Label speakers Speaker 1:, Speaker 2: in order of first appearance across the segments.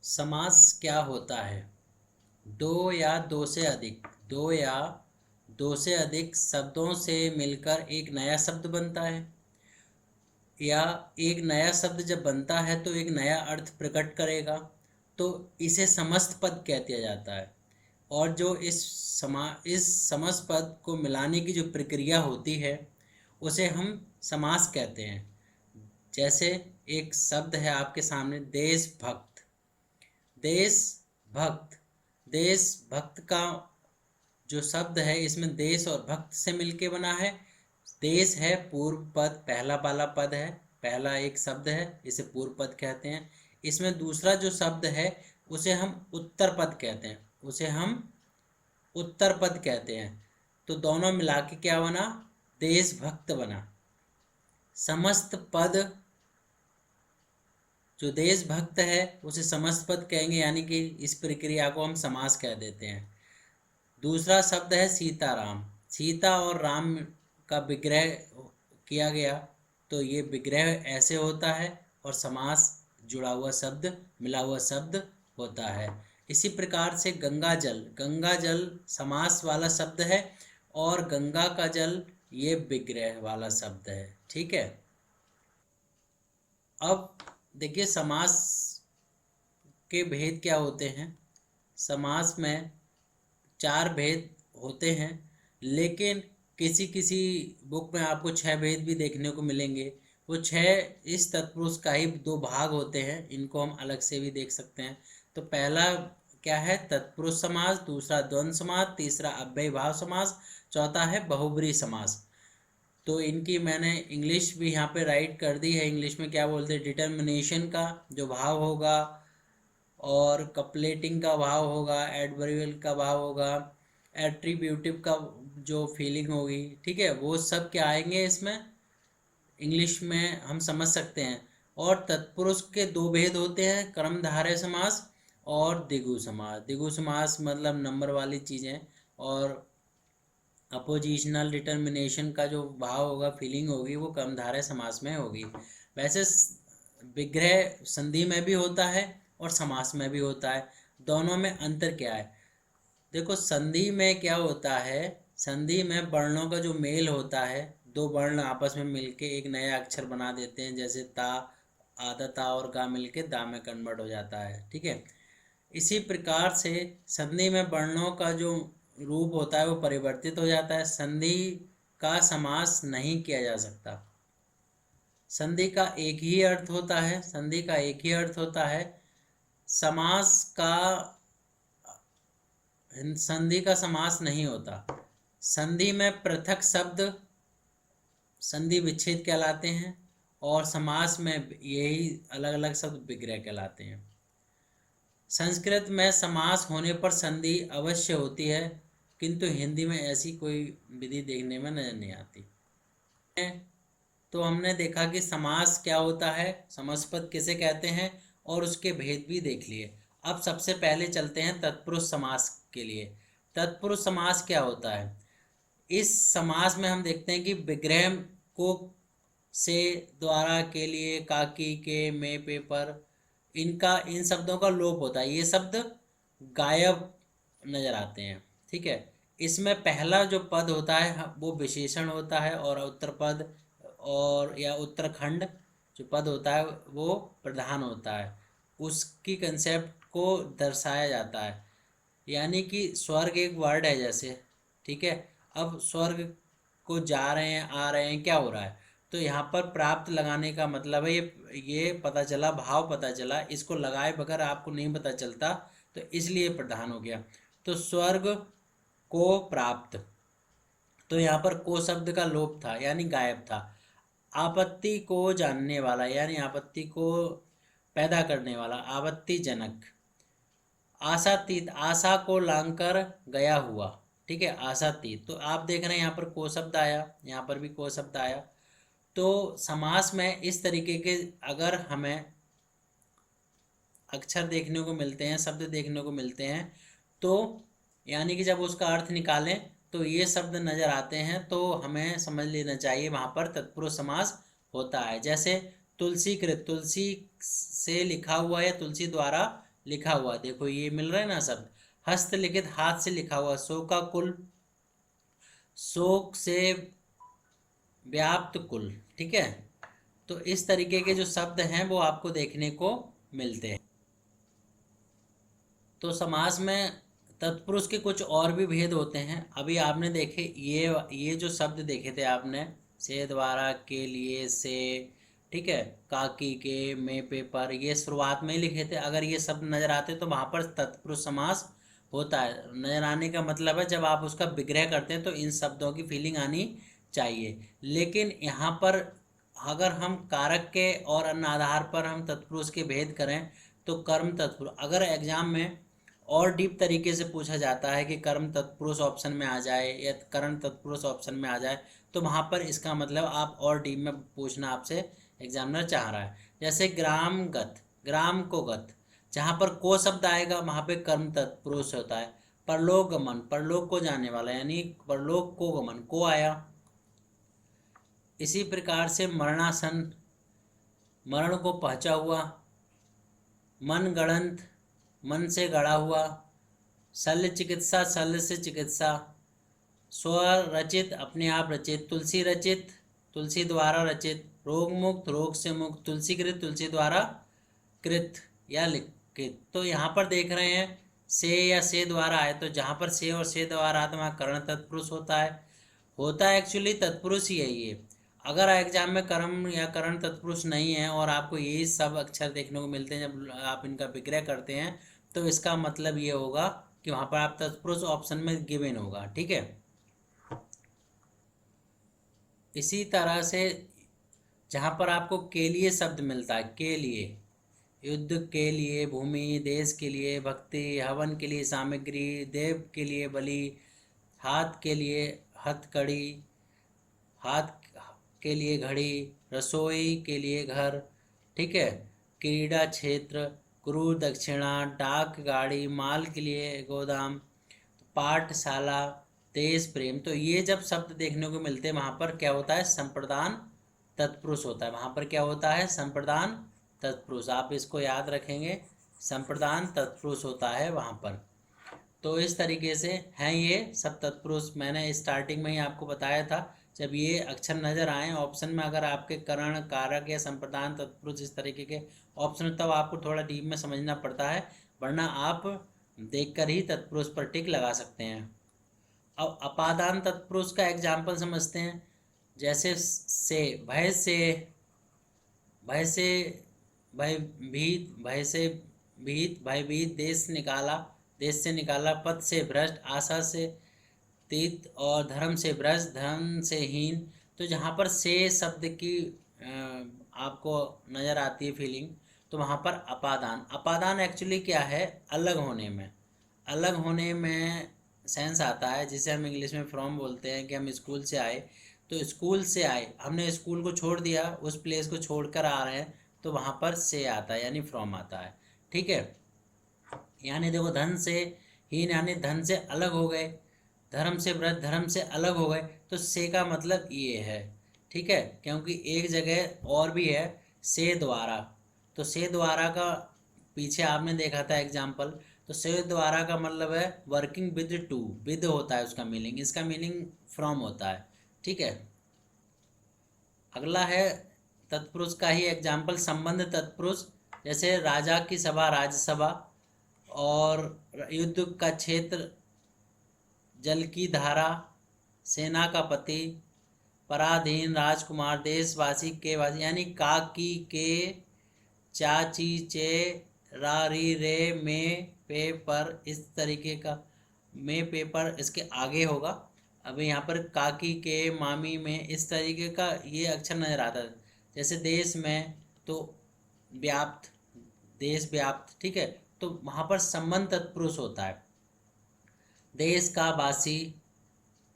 Speaker 1: समास क्या होता है? दो या दो से अधिक शब्दों से मिलकर एक नया शब्द बनता है, या एक नया शब्द जब बनता है तो एक नया अर्थ प्रकट करेगा, तो इसे समस्त पद कह दिया जाता है। और जो इस समस्त पद को मिलाने की जो प्रक्रिया होती है उसे हम समास कहते हैं। जैसे एक शब्द है आपके सामने, देशभक्त। देशभक्त देशभक्त का जो शब्द है इसमें देश और भक्त से मिलके बना है। देश है पूर्व पद, पहला वाला पद है, पहला एक शब्द है, इसे पूर्व पद कहते हैं। इसमें दूसरा जो शब्द है उसे हम उत्तर पद कहते हैं, तो दोनों मिला के क्या बना? देशभक्त बना। समस्त पद जो देशभक्त है उसे समस्त पद कहेंगे, यानी कि इस प्रक्रिया को हम समास कह देते हैं। दूसरा शब्द है सीताराम। सीता और राम का विग्रह किया गया, तो ये विग्रह ऐसे होता है और समास जुड़ा हुआ शब्द, मिला हुआ शब्द होता है। इसी प्रकार से गंगा जल समास वाला शब्द है और गंगा का जल ये विग्रह वाला शब्द है। ठीक है। अब देखिए समास के भेद क्या होते हैं। समास में 4 भेद होते हैं, लेकिन किसी किसी बुक में आपको 6 भेद भी देखने को मिलेंगे। वो 6 इस तत्पुरुष का ही 2 भाग होते हैं, इनको हम अलग से भी देख सकते हैं। तो पहला क्या है? तत्पुरुष समास, दूसरा द्वंद्व समास, तीसरा अव्ययीभाव समास, चौथा है बहुब्रीहि समास। तो इनकी मैंने इंग्लिश भी यहाँ पे राइट कर दी है। इंग्लिश में क्या बोलते हैं? डिटर्मिनेशन का जो भाव होगा और कपलेटिंग का भाव होगा, एडवर्बियल का भाव होगा, एट्रीब्यूटिव का जो फीलिंग होगी, ठीक है, वो सब क्या आएंगे इसमें, इंग्लिश में हम समझ सकते हैं। और तत्पुरुष के 2 भेद होते हैं, कर्मधारय समास और द्विगु समास। द्विगु समास मतलब नंबर वाली चीज़ें, और अपोजिशनल डिटर्मिनेशन का जो भाव होगा, फीलिंग होगी, वो कर्मधारय समास में होगी। वैसे विग्रह संधि में भी होता है और समास में भी होता है। दोनों में अंतर क्या है? देखो संधि में क्या होता है, संधि में वर्णों का जो मेल होता है, 2 वर्ण आपस में मिलके एक नया अक्षर बना देते हैं। जैसे ता, आधा ता और गा मिलके दा में कन्वर्ट हो जाता है। ठीक है। इसी प्रकार से संधि में वर्णों का जो रूप होता है वो परिवर्तित हो जाता है। संधि का समास नहीं किया जा सकता। संधि का एक ही अर्थ होता है, समास का, संधि का समास नहीं होता। संधि में पृथक शब्द संधि विच्छेद कहलाते हैं और समास में यही अलग अलग शब्द विग्रह कहलाते हैं। संस्कृत में समास होने पर संधि अवश्य होती है, किंतु हिंदी में ऐसी कोई विधि देखने में नजर नहीं आती। तो हमने देखा कि समास क्या होता है, समासपद किसे कहते हैं, और उसके भेद भी देख लिए। अब सबसे पहले चलते हैं तत्पुरुष समास के लिए। तत्पुरुष समास क्या होता है? इस समास में हम देखते हैं कि विग्रह को, से, द्वारा, के लिए, काकी, के, में, पेपर, इन शब्दों का लोप होता है। ये शब्द गायब नजर आते हैं। ठीक है। इसमें पहला जो पद होता है वो विशेषण होता है, और उत्तर पद और या उत्तरखंड जो पद होता है वो प्रधान होता है। उसकी कंसेप्ट को दर्शाया जाता है। यानी कि स्वर्ग एक वर्ड है जैसे, ठीक है। अब स्वर्ग को जा रहे हैं, आ रहे हैं, क्या हो रहा है, तो यहाँ पर प्राप्त लगाने का मतलब है, ये पता चला, भाव पता चला। इसको लगाए बगैर आपको नहीं पता चलता, तो इसलिए प्रधान हो गया। तो स्वर्ग को प्राप्त, तो यहाँ पर को शब्द का लोप था, यानी गायब था। आपत्ति को जानने वाला, यानी आपत्ति को पैदा करने वाला, आपत्तिजनक। आशातीत, आशा को लांघकर गया हुआ, ठीक है, आशातीत। तो आप देख रहे हैं यहाँ पर को शब्द आया, यहाँ पर भी को शब्द आया। तो समास में इस तरीके के अगर हमें अक्षर देखने को मिलते हैं, शब्द देखने को मिलते हैं, तो यानी कि जब उसका अर्थ निकालें तो ये शब्द नजर आते हैं, तो हमें समझ लेना चाहिए वहाँ पर तत्पुरुष समास होता है। जैसे तुलसीकृत, तुलसी से लिखा हुआ या तुलसी द्वारा लिखा हुआ, देखो ये मिल रहा है ना शब्द। हस्तलिखित, हाथ से लिखा हुआ। शोकाकुल, शोक से व्याप्त कुल। ठीक है, तो इस तरीके के जो शब्द हैं वो आपको देखने को मिलते हैं। तो समास में तत्पुरुष के कुछ और भी भेद होते हैं। अभी आपने देखे ये जो शब्द देखे थे आपने, से, द्वारा, के लिए, से, ठीक है, काकी के, में, पेपर, ये शुरुआत में ही लिखे थे। अगर ये शब्द नजर आते तो वहां पर तत्पुरुष समास होता है। नजर आने का मतलब है जब आप उसका विग्रह करते हैं तो इन शब्दों की फीलिंग आनी चाहिए। लेकिन यहाँ पर अगर हम कारक के और अन्य आधार पर हम तत्पुरुष के भेद करें तो कर्म तत्पुरुष, अगर एग्जाम में और डीप तरीके से पूछा जाता है कि कर्म तत्पुरुष ऑप्शन में आ जाए या करण तत्पुरुष ऑप्शन में आ जाए, तो वहां पर इसका मतलब आप और डीप में पूछना आपसे एग्जामिनर चाह रहा है। जैसे ग्राम गत, ग्राम को गत, जहां पर को शब्द आएगा वहां पे कर्म तत्पुरुष होता है। परलोक गमन, परलोक को जाने वाला, यानी परलोक को गमन, को आया। इसी प्रकार से मरणासन, मरण को पहुंचा हुआ। मन गणंत, मन से गढ़ा हुआ। शल्य चिकित्सा, शल्य से चिकित्सा। स्व रचित, अपने आप रचित। तुलसी रचित, तुलसी द्वारा रचित। रोग मुक्त, रोग से मुक्त। तुलसी कृत, तुलसी द्वारा कृत या लिखित। तो यहाँ पर देख रहे हैं से या से द्वारा आए, तो जहाँ पर से और से द्वारा आए तो वहाँ करण तत्पुरुष होता है एक्चुअली तत्पुरुष ही है ये। अगर एग्जाम में कर्म या करण तत्पुरुष नहीं है और आपको यही सब अक्षर देखने को मिलते हैं जब आप इनका विग्रह करते हैं, तो इसका मतलब ये होगा कि वहां पर आप तत्पुरुष ऑप्शन में गिवन होगा। ठीक है, इसी तरह से जहां पर आपको के लिए शब्द मिलता है, के लिए, युद्ध के लिए, भूमि, देश के लिए, भक्ति, हवन के लिए सामग्री, देव के लिए बलि, हाथ के लिए हथकड़ी, हाथ के लिए घड़ी, रसोई के लिए घर। ठीक है, क्रीड़ा क्षेत्र, क्रूर दक्षिणा, डाक गाड़ी, माल के लिए गोदाम, पाठशाला, देश प्रेम। तो ये जब शब्द देखने को मिलते हैं वहां पर क्या होता है, संप्रदान तत्पुरुष होता है। वहां पर क्या होता है, संप्रदान तत्पुरुष। आप इसको याद रखेंगे, संप्रदान तत्पुरुष होता है वहां पर। तो इस तरीके से हैं ये सब तत्पुरुष। मैंने स्टार्टिंग में ही आपको बताया था, जब ये अक्षर नजर आए ऑप्शन में, अगर आपके करण, कारक या संप्रदान तत्पुरुष इस तरीके के ऑप्शन, तब आपको थोड़ा डीप में समझना पड़ता है, वरना आप देखकर ही तत्पुरुष पर टिक लगा सकते हैं। अब अपादान तत्पुरुष का एग्जाम्पल समझते हैं। जैसे से, भय से, भय से भयभीत, भय से भीत, भयभीत, देश निकाला, देश से निकाला, पद से भ्रष्ट, आशा से तीत, और धर्म से भ्रष्ट, धर्म से हीन। तो जहाँ पर से शब्द की आपको नज़र आती है फीलिंग, तो वहाँ पर अपादान। अपादान एक्चुअली क्या है, अलग होने में, अलग होने में सेंस आता है, जिसे हम इंग्लिश में फ्रॉम बोलते हैं। कि हम स्कूल से आए, तो स्कूल से आए, हमने स्कूल को छोड़ दिया, उस प्लेस को छोड़कर आ रहे हैं, तो वहाँ पर से आता है, यानी फ्रॉम आता है। ठीक है, यानी देखो धन से हीन, यानी धन से अलग हो गए, धर्म से व्रत, धर्म से अलग हो गए, तो से का मतलब ये है। ठीक है, क्योंकि एक जगह और भी है, से द्वारा। तो से द्वारा का पीछे आपने देखा था एग्जाम्पल, तो से द्वारा का मतलब है वर्किंग विद टू, विद होता है उसका मीनिंग, इसका मीनिंग फ्रॉम होता है। ठीक है, अगला है तत्पुरुष का ही एग्जाम्पल, संबंध तत्पुरुष। जैसे राजा की सभा, राज्यसभा, और युद्ध का क्षेत्र, जल की धारा, सेना का पति, पराधीन, राजकुमार, देशवासी, के वासी, यानी का, की, के, चाची, चे, रा, री, रे, में, पे, पर, इस तरीके का। में, पेपर इसके आगे होगा। अभी यहाँ पर काकी, के, मामी, में, इस तरीके का ये अक्षर नजर आता है। जैसे देश में तो व्याप्त, देश व्याप्त। ठीक है, तो वहाँ पर संबंध तत्पुरुष होता है। देश का वासी,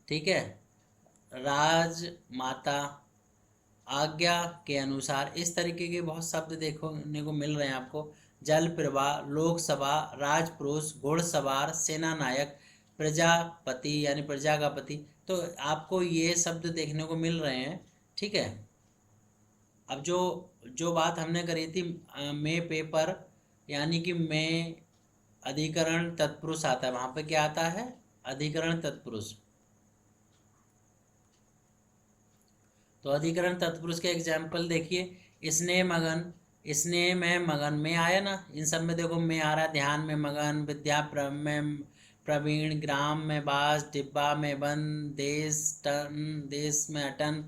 Speaker 1: ठीक है, राजमाता, आज्ञा के अनुसार, इस तरीके के बहुत शब्द देखने को मिल रहे हैं आपको। जल प्रवाह, लोकसभा, राजपुरुष, घुड़सवार, सेना नायक, प्रजापति यानी प्रजा का पति। तो आपको ये शब्द देखने को मिल रहे हैं। ठीक है, अब जो बात हमने करी थी में, पेपर, यानी कि में अधिकरण तत्पुरुष आता है, वहां पे क्या आता है, अधिकरण तत्पुरुष। तो अधिकरण तत्पुरुष के एग्जाम्पल देखिए, स्नेह मगन, स्नेह में मगन में आया ना, इन सब में देखो में आ रहा है, ध्यान में मगन, में प्रवीण, ग्राम में बास, डिब्बा में बंद, देश में अटन,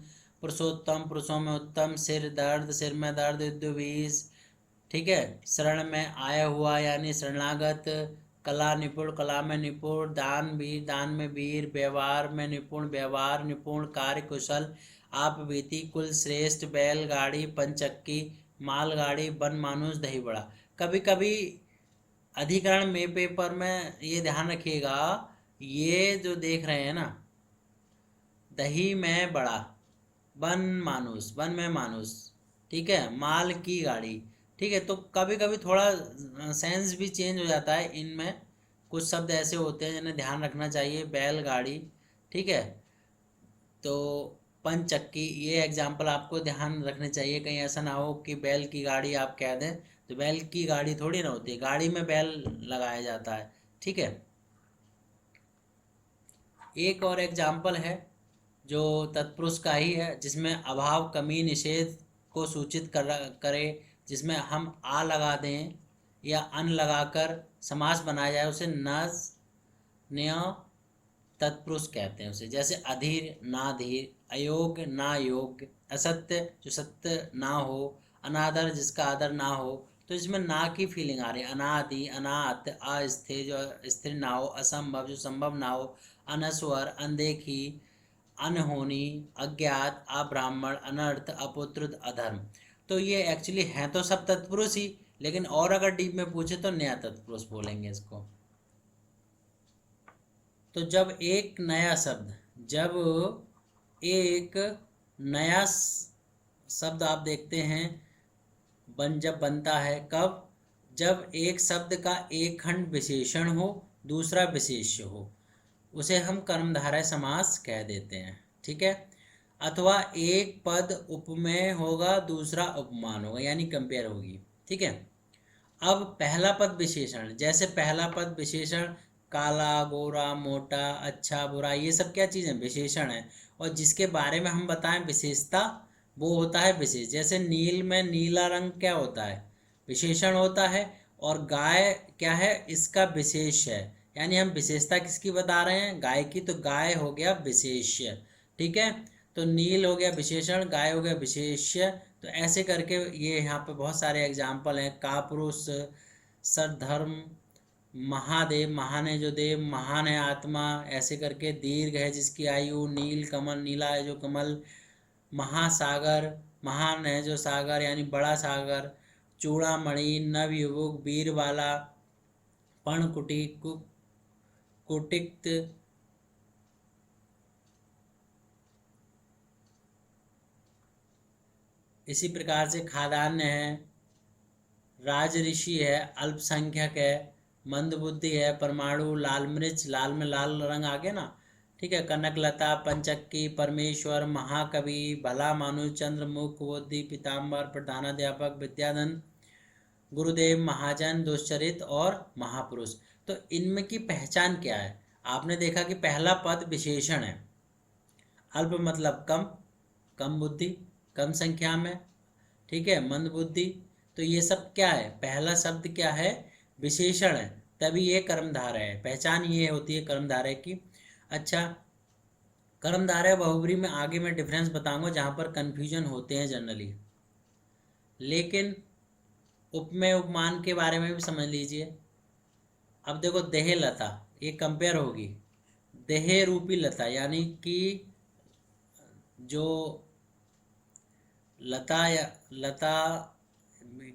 Speaker 1: पुरुषोत्तम, पुरुषों में उत्तम, सिर दर्द, सिर में दर्द, विष, ठीक है। शरण में आया हुआ यानी शरणागत, कला निपुण, कला में निपुण, दान वीर, दान में वीर, व्यवहार में निपुण, व्यवहार निपुण, कार्य कुशल, आप बीती, कुल श्रेष्ठ, बैलगाड़ी, पंचक्की, मालगाड़ी, वन मानुष, दही बड़ा। कभी कभी अधिकरण में पेपर में ये ध्यान रखिएगा, ये जो देख रहे हैं ना, दही में बड़ा, वन मानुष, वन में मानुष, ठीक है, माल की गाड़ी, ठीक है। तो कभी कभी थोड़ा सेंस भी चेंज हो जाता है, इनमें कुछ शब्द ऐसे होते हैं जिन्हें ध्यान रखना चाहिए, बैलगाड़ी, ठीक है। तो पंचक्की, ये एग्जाम्पल आपको ध्यान रखने चाहिए, कहीं ऐसा ना हो कि बैल की गाड़ी आप कह दें, तो बैल की गाड़ी थोड़ी ना होती है, गाड़ी में बैल लगाया जाता है, ठीक है। एक और एग्जाम्पल है जो तत्पुरुष का ही है, जिसमें अभाव, कमी, निषेध को सूचित करे, जिसमें हम आ लगा दें या अन लगाकर समास बनाया जाए, उसे नज न्य तत्पुरुष कहते हैं उसे। जैसे अधीर, नाधीर, अयोग्य, ना योग्य, असत्य, जो सत्य ना हो, अनादर, जिसका आदर ना हो। तो इसमें ना की फीलिंग आ रही है, अनादि, अनाथ, अस्थिर, जो स्थिर ना हो, असंभव, जो संभव ना हो, अनस्वर, अनदेखी, अनहोनी, अज्ञात, अब्राह्मण, अनर्थ, अपुत्र, अधर्म। तो ये एक्चुअली हैं तो सब तत्पुरुष ही, लेकिन और अगर डीप में पूछे तो नया तत्पुरुष बोलेंगे इसको। तो जब एक नया शब्द आप देखते हैं जब बनता है, कब, जब एक शब्द का एक खंड विशेषण हो, दूसरा विशेष्य हो, उसे हम कर्मधारय समास कह देते हैं, ठीक है। अथवा एक पद उपमेय होगा, दूसरा उपमान होगा, यानी कंपेयर होगी, ठीक है। अब पहला पद विशेषण, जैसे पहला पद विशेषण, काला, गोरा, मोटा, अच्छा, बुरा, ये सब क्या चीज़ें, विशेषण है। और जिसके बारे में हम बताएं विशेषता, वो होता है विशेष। जैसे नील में नीला रंग क्या होता है, विशेषण होता है। और गाय क्या है, इसका विशेष है, यानी हम विशेषता किसकी बता रहे हैं, गाय की, तो गाय हो गया विशेष्य, ठीक है। तो नील हो गया विशेषण, गाय हो गया विशेष्य। तो ऐसे करके ये यहाँ पे बहुत सारे एग्जाम्पल हैं, कापुरुष, सरधर्म, महादेव, महान है जो देव, महान है आत्मा, ऐसे करके, दीर्घ है जिसकी आयु, नील कमल, नीला है जो कमल, महासागर, महान है जो सागर यानी बड़ा सागर, चूड़ामणि, नवयुवक, वीरबाला, पर्णकुटी, कुटिक्त, इसी प्रकार से खादान्य है, राजऋषि है, अल्पसंख्यक है, मंदबुद्धि है, परमाणु, लाल मिर्च, लाल में लाल रंग आ गया ना, ठीक है। कनकलता, पंचक्की, परमेश्वर, महाकवि, भला मानुष, चंद्रमुख, बुद्धि, पीताम्बर, प्रधानाध्यापक, विद्याधन, गुरुदेव, महाजन, दुश्चरित और महापुरुष। तो इनमें की पहचान क्या है, आपने देखा कि पहला पद विशेषण है, अल्प मतलब कम, कम बुद्धि, कम संख्या में, ठीक है, मंद बुद्धि। तो ये सब क्या है, पहला शब्द क्या है, विशेषण है, तभी ये कर्मधारय है। पहचान ये होती है कर्मधारय की। अच्छा, कर्मधारय बहुब्री में आगे मैं डिफरेंस बताऊंगा, जहां पर कंफ्यूजन होते हैं जनरली। लेकिन उपमेय उपमान के बारे में भी समझ लीजिए। अब देखो, देह लता, ये कंपेयर होगी, देह रूपी लता, यानी कि जो लता या लता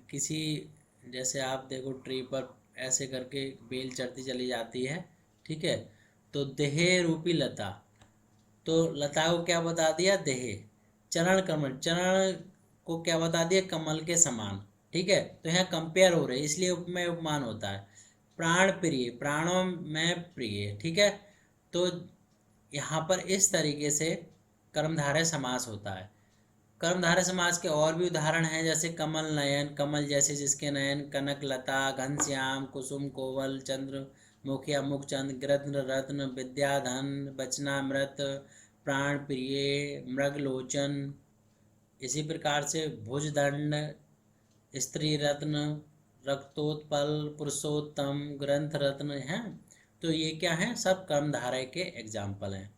Speaker 1: किसी, जैसे आप देखो ट्री पर ऐसे करके बेल चढ़ती चली जाती है, ठीक है। तो देह रूपी लता, तो लता को क्या बता दिया, देह। चरण कमल, चरण को क्या बता दिया, कमल के समान, ठीक है। तो यहाँ कंपेयर हो रहे, इसलिए उपमेय उपमान होता है। प्राण प्रिय, प्राणों में प्रिय, ठीक है। तो यहाँ पर इस तरीके से कर्मधारय समास होता है। कर्मधारय समास के और भी उदाहरण हैं, जैसे कमल नयन, कमल जैसे जिसके नयन, कनक लता, घनश्याम, कुसुम कोवल, चंद्र मुखिया मुखचंद, गृध्र रत्न, विद्याधन, बचनामृत, प्राण प्रिय, मृगलोचन। इसी प्रकार से भुजदंड, स्त्री रत्न, रक्तोत्पल, पुरुषोत्तम, ग्रंथ रत्न हैं। तो ये क्या हैं, सब कर्मधारय के एग्जाम्पल हैं।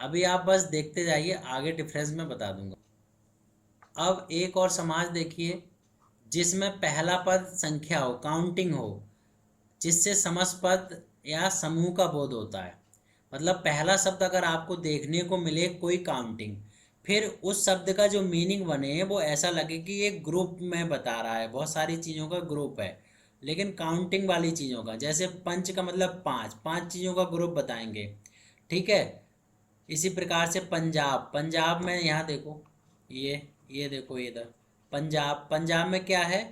Speaker 1: अभी आप बस देखते जाइए, आगे डिफरेंस में बता दूंगा। अब एक और समास देखिए जिसमें पहला पद संख्या हो, काउंटिंग हो, जिससे समस्त पद या समूह का बोध होता है। मतलब पहला शब्द अगर आपको देखने को मिले कोई काउंटिंग, फिर उस शब्द का जो मीनिंग बने वो ऐसा लगे कि ये ग्रुप में बता रहा है, बहुत सारी चीज़ों का ग्रुप है, लेकिन काउंटिंग वाली चीज़ों का। जैसे पंच का मतलब पांच, पांच चीज़ों का ग्रुप बताएंगे, ठीक है। इसी प्रकार से पंजाब, पंजाब में यहाँ देखो, ये देखो इधर पंजाब, पंजाब में क्या है,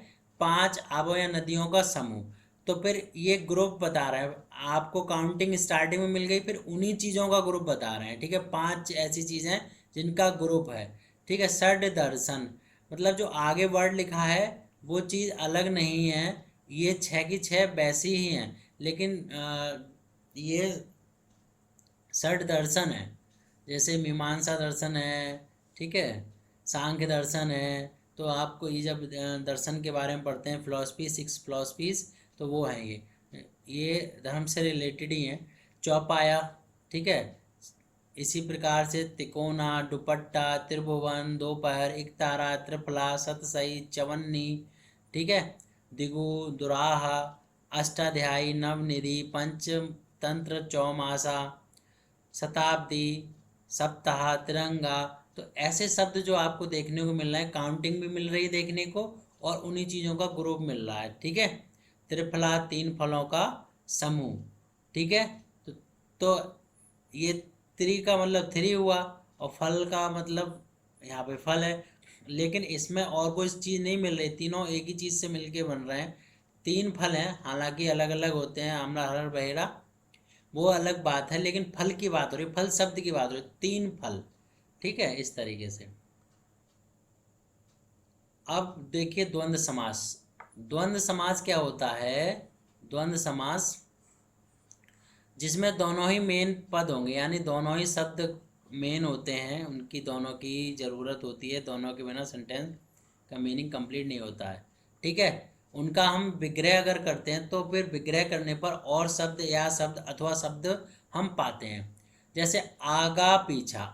Speaker 1: पांच आबों या नदियों का समूह। तो फिर ये ग्रुप बता रहा है आपको, काउंटिंग स्टार्टिंग में मिल गई, फिर उन्हीं चीज़ों का ग्रुप बता रहे हैं, ठीक है। पांच ऐसी चीज़ें जिनका ग्रुप है, ठीक है। षड दर्शन, मतलब जो आगे वर्ड लिखा है वो चीज़ अलग नहीं है, ये छः की छः वैसी ही हैं, लेकिन ये षड दर्शन है। जैसे मीमांसा दर्शन है, ठीक है, सांख्य दर्शन है। तो आपको ये जब दर्शन के बारे में पढ़ते हैं, फिलॉसफी, सिक्स फिलॉसफीज, तो वो हैं ये धर्म से रिलेटेड ही हैं। चौपाया, ठीक है। इसी प्रकार से तिकोना, दुपट्टा, त्रिभुवन, दोपहर, इकतारा, त्रिफला, सतसई, चवन्नी, ठीक है। दिगु, दुराहा, अष्टाध्यायी, नवनिधि, पंचतंत्र, चौमासा, शताब्दी, सप्ताह, तिरंगा। तो ऐसे शब्द जो आपको देखने को मिल रहा है, काउंटिंग भी मिल रही है देखने को, और उन्हीं चीज़ों का ग्रुप मिल रहा है, ठीक है। त्रिफला, तीन फलों का समूह, ठीक है। तो ये त्रि का मतलब थ्री हुआ, और फल का मतलब यहाँ पे फल है, लेकिन इसमें और कोई चीज़ नहीं मिल रही, तीनों एक ही चीज़ से मिलके बन रहे हैं। तीन फल हैं, हालांकि अलग अलग होते हैं, आमला, हरड़, बहेड़ा, वो अलग बात है, लेकिन फल की बात हो रही, फल शब्द की बात हो रही, तीन फल, ठीक है, इस तरीके से। अब देखिए द्वंद्व समास। द्वंद्व समास क्या होता है, द्वंद्व समास जिसमें दोनों ही मेन पद होंगे, यानी दोनों ही शब्द मेन होते हैं, उनकी दोनों की ज़रूरत होती है, दोनों के बिना सेंटेंस का मीनिंग कंप्लीट नहीं होता है, ठीक है। उनका हम विग्रह अगर करते हैं तो फिर विग्रह करने पर और शब्द या शब्द अथवा शब्द हम पाते हैं। जैसे आगा पीछा,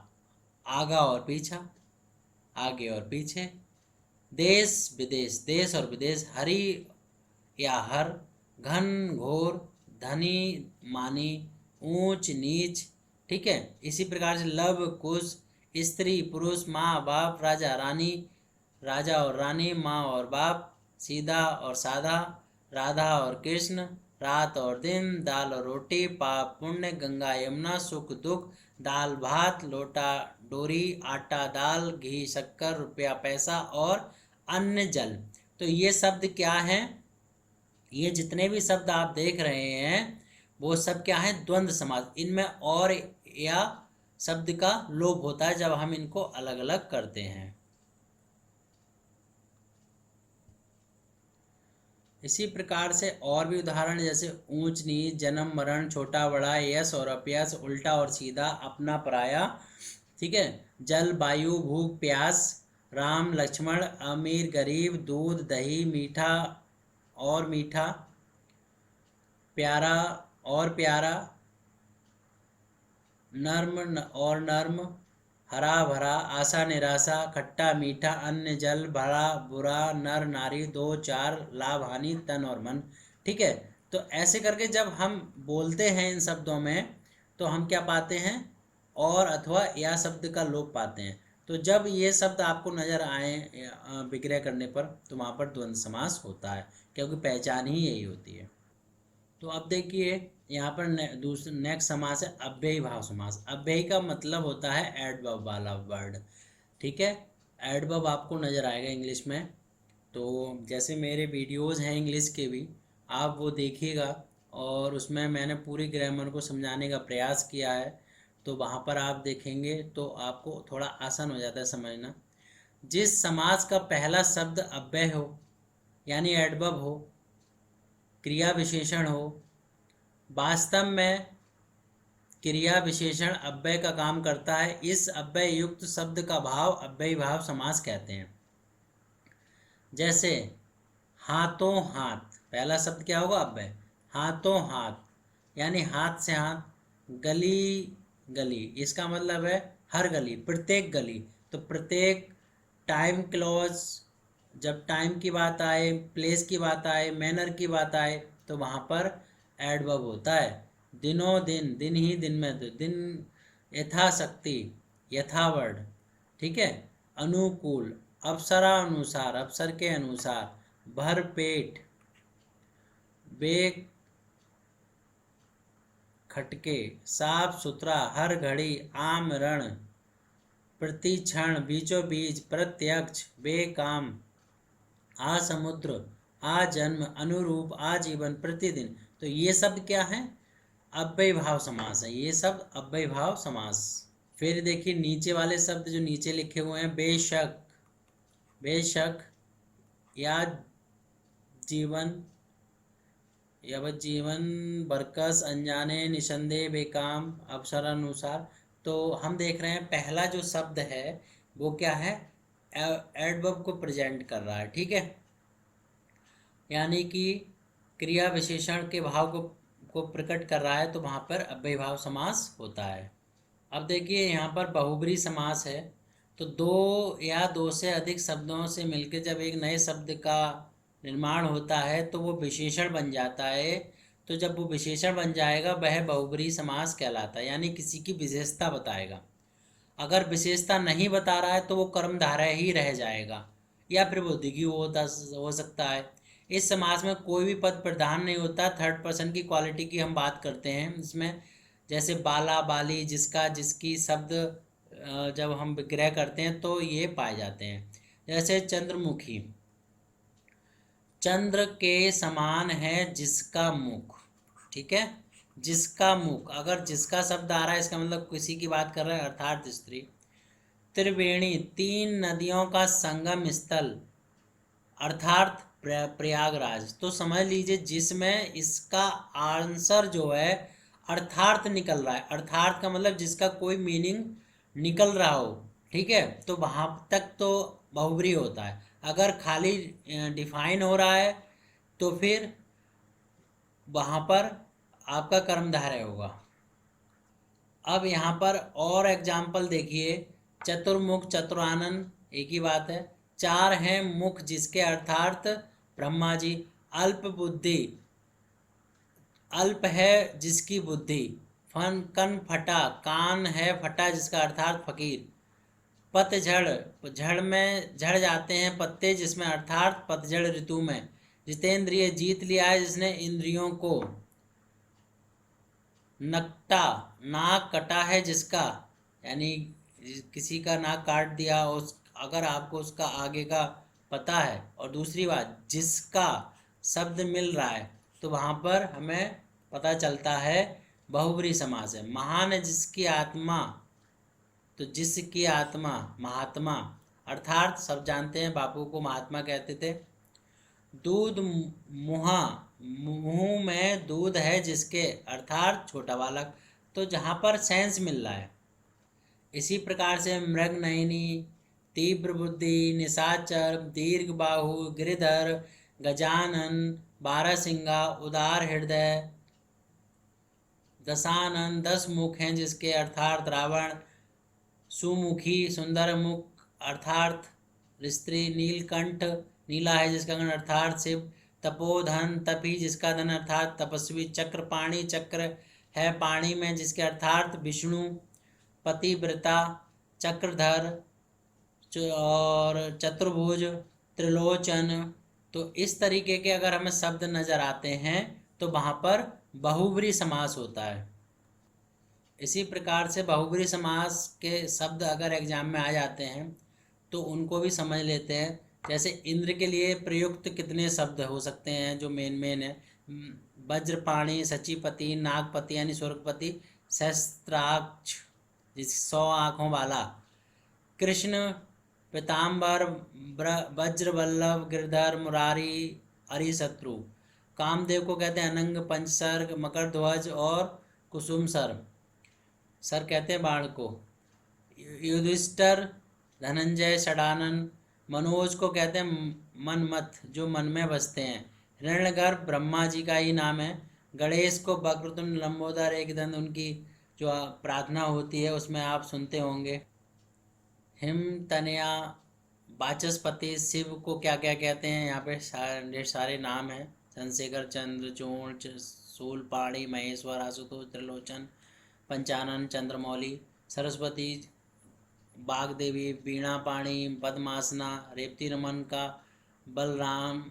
Speaker 1: आगा और पीछा, आगे और पीछे। देश विदेश, देश और विदेश। हरि या हर, घन घोर, धनी मानी, ऊंच नीच, ठीक है। इसी प्रकार से लव कुश, स्त्री पुरुष, माँ बाप, राजा रानी, राजा और रानी, माँ और बाप, सीधा और साधा, राधा और कृष्ण, रात और दिन, दाल और रोटी, पाप पुण्य, गंगा यमुना, सुख दुख, दाल भात, लोटा डोरी, आटा दाल, घी शक्कर, रुपया पैसा, और अन्न जल। तो ये शब्द क्या हैं, ये जितने भी शब्द आप देख रहे हैं वो सब क्या है, द्वंद्व समास। इनमें और या शब्द का लोप होता है जब हम इनको अलग अलग करते हैं। इसी प्रकार से और भी उदाहरण, जैसे ऊंच नीच, जन्म मरण, छोटा बड़ा, यश और अपयश, उल्टा और सीधा, अपना पराया, ठीक है। जल वायु, भूख प्यास, राम लक्ष्मण, अमीर गरीब, दूध दही, मीठा और मीठा, प्यारा और प्यारा, नर्म और नर्म, हरा भरा, आशा निराशा, खट्टा मीठा, अन्न जल, भरा बुरा, नर नारी, दो चार, लाभ हानि, तन और मन, ठीक है। तो ऐसे करके जब हम बोलते हैं इन शब्दों में तो हम क्या पाते हैं, और अथवा या शब्द का लोप पाते हैं। तो जब ये शब्द आपको नजर आए विग्रह करने पर, तो वहाँ पर द्वंद्व समास होता है, क्योंकि पहचान ही यही होती है। तो अब देखिए यहाँ पर दूसरा नेक्स्ट समास है अव्ययी भाव समास। अव्ययी का मतलब होता है एडवर्ब वाला वर्ड, ठीक है। एडवर्ब आपको नज़र आएगा इंग्लिश में। तो जैसे मेरे वीडियोस हैं इंग्लिश के भी, आप वो देखिएगा, और उसमें मैंने पूरी ग्रामर को समझाने का प्रयास किया है। तो वहाँ पर आप देखेंगे तो आपको थोड़ा आसान हो जाता है समझना। जिस समास का पहला शब्द अव्यय हो यानी एडवर्ब हो, क्रिया विशेषण हो। वास्तव में क्रिया विशेषण अव्यय का काम करता है। इस अव्यय युक्त शब्द का भाव अव्ययी भाव समास कहते हैं। जैसे हाथों हाथ, पहला शब्द क्या होगा? अव्यय। हाथों हाथ यानी हाथ से हाथ। गली गली, इसका मतलब है हर गली, प्रत्येक गली। तो प्रत्येक टाइम क्लॉज, जब टाइम की बात आए, प्लेस की बात आए, मैनर की बात आए, तो वहाँ पर एडवर्ब होता है। दिनों दिन, दिन ही दिन में, तो दिन। यथाशक्ति, यथावर्ड, ठीक है। अनुकूल, अप्सरा अनुसार, अप्सर के अनुसार। भर पेट, बेग खटके, साफ सुथरा, हर घड़ी, आमरण, प्रति क्षण, बीचों बीच, प्रत्यक्ष, बेकाम, आसमुद्र, आजन्म, अनुरूप, आजीवन, प्रतिदिन। तो ये शब्द क्या है? अव्ययी भाव समास है। ये शब्द अव्ययी भाव समास। फिर देखिए नीचे वाले शब्द जो नीचे लिखे हुए हैं, बेशक, बेशक, या जीवन, यावज्जीवन, बरकस, अनजाने, निसंदेह, बेकाम, अवसरानुसार। तो हम देख रहे हैं पहला जो शब्द है वो क्या है? एडवर्ब को प्रेजेंट कर रहा है, ठीक है। यानी कि क्रिया विशेषण के भाव को प्रकट कर रहा है, तो वहाँ पर अव्ययी भाव समास होता है। अब देखिए यहाँ पर बहुब्री समास है। तो दो या दो से अधिक शब्दों से मिलकर जब एक नए शब्द का निर्माण होता है तो वो विशेषण बन जाता है। तो जब वो विशेषण बन जाएगा वह बहुब्री समास कहलाता है, यानी किसी की विशेषता बताएगा। अगर विशेषता नहीं बता रहा है तो वो कर्मधारय ही रह जाएगा, या फिर वो द्विगु हो सकता है। इस समास में कोई भी पद प्रधान नहीं होता। थर्ड पर्सन की क्वालिटी की हम बात करते हैं इसमें। जैसे बाला, बाली, जिसका, जिसकी शब्द जब हम विग्रह करते हैं तो ये पाए जाते हैं। जैसे चंद्रमुखी, चंद्र के समान है जिसका मुख, ठीक है। जिसका मुख, अगर जिसका शब्द आ रहा है इसका मतलब किसी की बात कर रहा है, अर्थात स्त्री। त्रिवेणी, तीन नदियों का संगम स्थल, अर्थात प्रयागराज। तो समझ लीजिए जिसमें इसका आंसर जो है अर्थार्थ निकल रहा है। अर्थार्थ का मतलब जिसका कोई मीनिंग निकल रहा हो, ठीक है, तो वहां तक तो बहुब्री होता है। अगर खाली डिफाइन हो रहा है तो फिर वहां पर आपका कर्मधारय होगा। अब यहाँ पर और एग्जाम्पल देखिए। चतुर्मुख, चतुरानन, एक ही बात है। चार हैं मुख जिसके अर्थार्थ ब्रह्मा जी। अल्प बुद्धि, अल्प है जिसकी बुद्धि। फन, कन फटा, कान है फटा जिसका अर्थार्थ फकीर। पतझड़, झड़ में झड़ जाते हैं पत्ते जिसमें अर्थार्थ पतझड़ ऋतु में। जितेंद्रिय, जीत लिया है जिसने इंद्रियों को। नकटा, नाक कटा है जिसका, यानी किसी का नाक काट दिया, उस अगर आपको उसका आगे का पता है। और दूसरी बात, जिसका शब्द मिल रहा है तो वहाँ पर हमें पता चलता है बहुब्री समास है। महान है जिसकी आत्मा, तो जिसकी आत्मा, महात्मा, अर्थात सब जानते हैं बापू को महात्मा कहते थे। दूध मुहा, मुंह में दूध है जिसके, अर्थात छोटा बालक। तो जहाँ पर सेंस मिल रहा है। इसी प्रकार से मृग नयनी, तीव्र बुद्धि, निशाचर, दीर्घ बाहु, गिरिधर, गजानन, बारहसिंगा, उदार हृदय, दशानन, 10 मुख हैं जिसके, अर्थात रावण। सुमुखी, सुंदर मुख, अर्थात स्त्री। नीलकंठ, नीला है जिसका गण, अर्थात शिव। तपोधन, तपी जिसका धन, अर्थात तपस्वी। चक्रपाणी, चक्र है पानी में जिसके, अर्थात विष्णु। पतिव्रता, चक्रधर, और चतुर्भुज, त्रिलोचन। तो इस तरीके के अगर हमें शब्द नजर आते हैं तो वहाँ पर बहुब्री समास होता है। इसी प्रकार से बहुब्री समास के शब्द अगर एग्जाम में आ जाते हैं तो उनको भी समझ लेते हैं। जैसे इंद्र के लिए प्रयुक्त कितने शब्द हो सकते हैं जो मेन है। वज्रपाणी, सचिपति, नागपति यानी स्वर्गपति, सहस्त्राक्ष जिस 100 आँखों वाला। कृष्ण पीताम्बर वज्र वल्लभ गिरधर मुरारी अरिशत्रु। कामदेव को कहते हैं अनंग पंचसर्ग मकर ध्वज और कुसुम सर, सर कहते हैं बाण को। युधिष्ठिर धनंजय षडानन। मनोज को कहते हैं मनमथ जो मन में बसते हैं। हिरण्यगर्भ ब्रह्मा जी का ही नाम है। गणेश को वक्रतुंड लंबोदर एक दंत उनकी जो प्रार्थना होती है उसमें आप सुनते होंगे। हिम तनया वाचस्पति। शिव को क्या क्या कहते हैं, यहाँ पे ढेर सारे नाम हैं। चंद्रशेखर चंद्रचूर्ण शूलपाणी महेश्वर आशुतोष त्रिलोचन पंचानन चंद्रमौली। सरस्वती बागदेवी वीणा पाणी पद्मासना। रेवती रमन का बलराम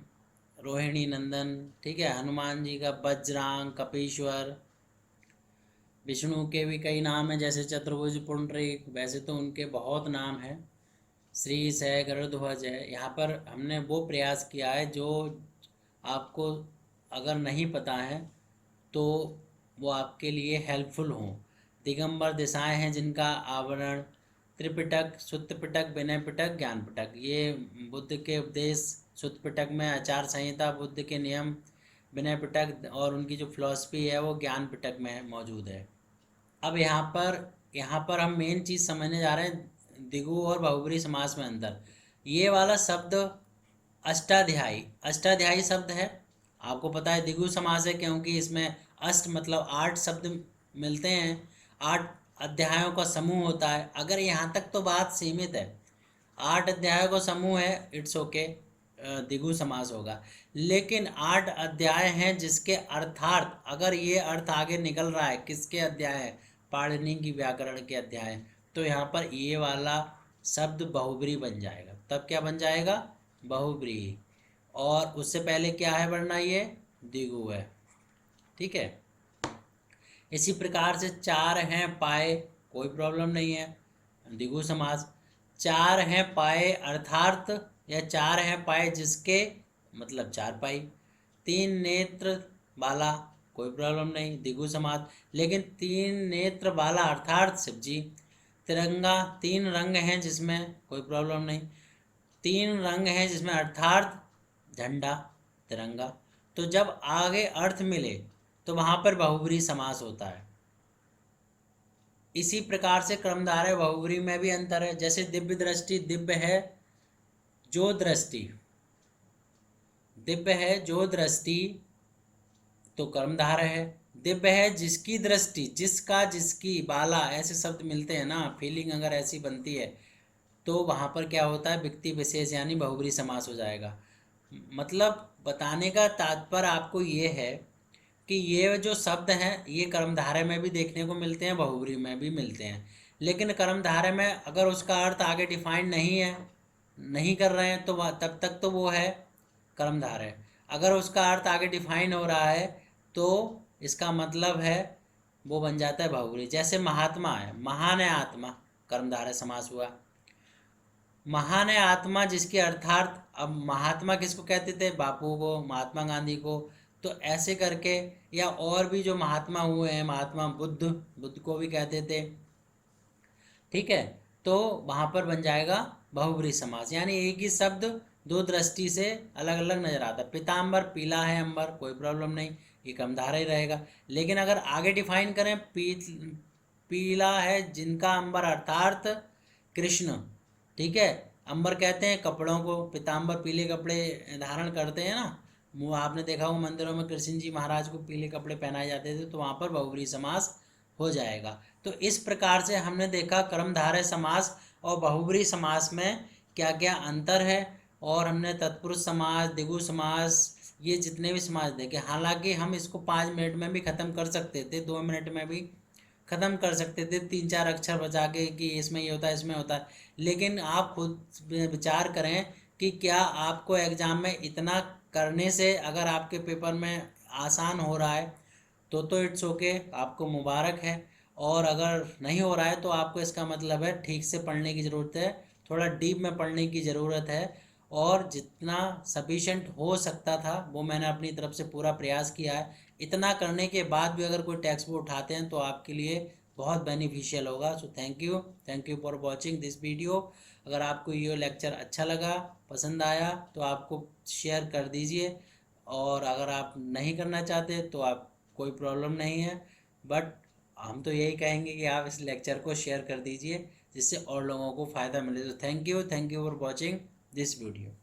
Speaker 1: रोहिणी नंदन, ठीक है। हनुमान जी का वज्रांग कपीश्वर। विष्णु के भी कई नाम हैं जैसे चतुर्भुज पुंडरीक, वैसे तो उनके बहुत नाम हैं। श्रीश है गरुड़ध्वज है। यहाँ पर हमने वो प्रयास किया है जो आपको अगर नहीं पता है तो वो आपके लिए हेल्पफुल हों। दिगंबर दिशाएं हैं जिनका आवरण। त्रिपिटक शुद्ध पिटक विनय पिटक ज्ञान पिटक, ये बुद्ध के उपदेश। शुद्ध पिटक में आचार संहिता बुद्ध के नियम, विनय पिटक और उनकी जो फिलॉसफी है वो ज्ञान पिटक में मौजूद है। अब यहाँ पर हम मेन चीज़ समझने जा रहे हैं दिगु और बहुब्री समास में अंतर। ये वाला शब्द अष्टाध्यायी शब्द है। आपको पता है दिगु समास है क्योंकि इसमें अष्ट मतलब 8 शब्द मिलते हैं, 8 अध्यायों का समूह होता है। अगर यहाँ तक तो बात सीमित है, 8 अध्यायों का समूह है, इट्स ओके, दिगु समास होगा। लेकिन 8 अध्याय हैं जिसके अर्थार्थ अगर ये अर्थ आगे निकल रहा है, किसके अध्याय है, पाणिनि की व्याकरण के अध्याय, तो यहाँ पर ये वाला शब्द बहुब्री बन जाएगा। तब क्या बन जाएगा, बहुब्री। और उससे पहले क्या है वरना ये दिगु है, ठीक है। इसी प्रकार से 4 हैं पाए, कोई प्रॉब्लम नहीं है, दिगु समास। 4 हैं पाए अर्थार्थ या 4 हैं पाए जिसके मतलब 4 पाई। 3 नेत्र वाला, कोई प्रॉब्लम नहीं, दिगु समास। लेकिन 3 नेत्र वाला अर्थार्थ शिव जी। तिरंगा 3 रंग हैं जिसमें, कोई प्रॉब्लम नहीं, 3 रंग हैं जिसमें अर्थार्थ झंडा तिरंगा। तो जब आगे अर्थ मिले तो वहां पर बहुब्री समास होता है। इसी प्रकार से क्रमधारय बहुब्री में भी अंतर है। जैसे दिव्य दृष्टि, दिव्य है जो दृष्टि, दिव्य है जो दृष्टि तो कर्मधारय है। दिव्य है जिसकी दृष्टि, जिसका जिसकी बाला, ऐसे शब्द मिलते हैं ना, फीलिंग अगर ऐसी बनती है तो वहां पर क्या होता है, व्यक्ति विशेष यानी बहुब्री समास हो जाएगा। मतलब बताने का तात्पर्य आपको ये है कि ये जो शब्द हैं ये कर्मधारय में भी देखने को मिलते हैं, बहुब्री में भी मिलते हैं। लेकिन कर्मधारय में अगर उसका अर्थ आगे डिफाइंड नहीं है, नहीं कर रहे हैं, तो तब तक तो वो है कर्मधारय। अगर उसका अर्थ आगे डिफाइन हो रहा है तो इसका मतलब है वो बन जाता है बहुब्री। जैसे महात्मा है, महान है आत्मा, कर्मधारय समास हुआ। महान है आत्मा जिसके अर्थार्थ, अब महात्मा किसको कहते थे, बापू को, महात्मा गांधी को, तो ऐसे करके, या और भी जो महात्मा हुए हैं, महात्मा बुद्ध को भी कहते थे, ठीक है। तो वहां पर बन जाएगा बहुब्री समास, यानी एक ही शब्द दो दृष्टि से अलग अलग नजर आता है। पीताम्बर पीला है अंबर, कोई प्रॉब्लम नहीं, ये कर्मधारय रहेगा। लेकिन अगर आगे डिफाइन करें, पीला है जिनका अंबर अर्थार्थ कृष्ण, ठीक है। अंबर कहते हैं कपड़ों को, पीताम्बर पीले कपड़े धारण करते हैं ना, वो आपने देखा हो मंदिरों में कृष्ण जी महाराज को पीले कपड़े पहनाए जाते थे, तो वहाँ पर बहुब्री समास हो जाएगा। तो इस प्रकार से हमने देखा कर्मधारय समास और बहुब्री समास में क्या क्या अंतर है, और हमने तत्पुरुष समास, दिगु समास, ये जितने भी समास देखे। हालांकि हम इसको 5 मिनट में भी ख़त्म कर सकते थे, 2 मिनट में भी ख़त्म कर सकते थे, 3-4 अक्षर बचा के कि इसमें ये होता है, इसमें होता है। लेकिन आप खुद विचार करें कि क्या आपको एग्ज़ाम में इतना करने से अगर आपके पेपर में आसान हो रहा है तो इट्स ओके, आपको मुबारक है। और अगर नहीं हो रहा है तो आपको इसका मतलब है ठीक से पढ़ने की ज़रूरत है, थोड़ा डीप में पढ़ने की ज़रूरत है। और जितना सफिशेंट हो सकता था वो मैंने अपनी तरफ से पूरा प्रयास किया है। इतना करने के बाद भी अगर कोई टेक्स्ट बुक उठाते हैं तो आपके लिए बहुत बेनिफिशियल होगा। So thank you for watching this video. अगर आपको ये लेक्चर अच्छा लगा, पसंद आया, तो आपको शेयर कर दीजिए, और अगर आप नहीं करना चाहते तो आप कोई प्रॉब्लम नहीं है, बट हम तो यही कहेंगे कि आप इस लेक्चर को शेयर कर दीजिए जिससे और लोगों को फ़ायदा मिले। तो thank you for watching this video.